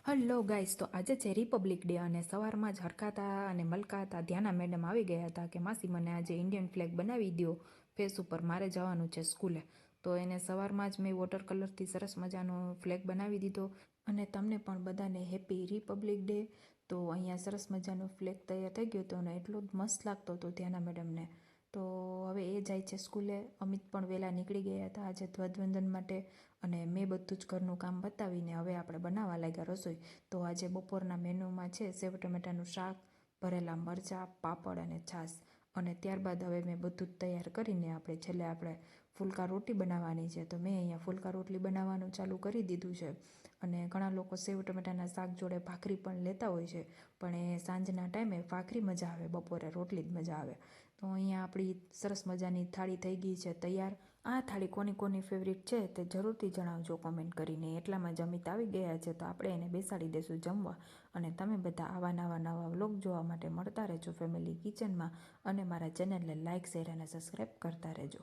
Hello guys, તો આજે છે રિપબ્લિક ડે અને સવારમાં જ હરખાતા અને મલકાતા ધ્યાના મેડમ આવી ગયા હતા કે માસી મને આજે ઇન્ડિયન ફ્લેગ બનાવી દો ફેસ ઉપર, મારે જવાનું છે સ્કૂલે. તો એને સવારમાં જ મેં વોટર કલરથી સરસ મજાનો ફ્લેગ બનાવી દીધો અને તમને પણ બધાને હેપી રિપબ્લિક ડે. તો અહીંયા સરસ મજાનો ફ્લેગ તૈયાર થઈ ગયો હતો અને એટલો જ મસ્ત લાગતો હતો ધ્યાના મેડમને. તો હવે એ જાય છે સ્કૂલે. અમિત પણ વહેલા નીકળી ગયા હતા આજે ધ્વજવંદન માટે અને મેં બધું જ ઘરનું કામ બતાવીને હવે આપણે બનાવવા લાગ્યા રસોઈ. તો આજે બપોરના મેનુમાં છે સેવ ટમેટાનું શાક, ભરેલા મરચાં, પાપડ અને છાશ. અને ત્યારબાદ હવે મેં બધું જ તૈયાર કરીને છેલ્લે આપણે ફુલકા રોટી બનાવવાની છે. તો મેં અહીંયા ફુલકા રોટલી બનાવવાનું ચાલુ કરી દીધું છે. અને ઘણા લોકો સેવ ટમેટાના શાક જોડે ભાખરી પણ લેતા હોય છે, પણ એ સાંજના ટાઈમે ભાખરી મજા આવે, બપોરે રોટલી જ મજા આવે. તો અહીંયા આપણી સરસ મજાની થાળી થઈ ગઈ છે તૈયાર. આ થાળી કોની કોની ફેવરિટ છે તે જરૂરથી જણાવજો કોમેન્ટ કરીને. એટલામાં જ અમિત આવી ગયા છે તો આપણે એને બેસાડી દઈશું જમવા. અને તમે બધા આવા નવા વ્લોગ જોવા માટે મળતા રહેજો ફેમિલી કિચનમાં અને મારા ચેનલને લાઇક, શેર અને સબસ્ક્રાઈબ કરતા રહેજો.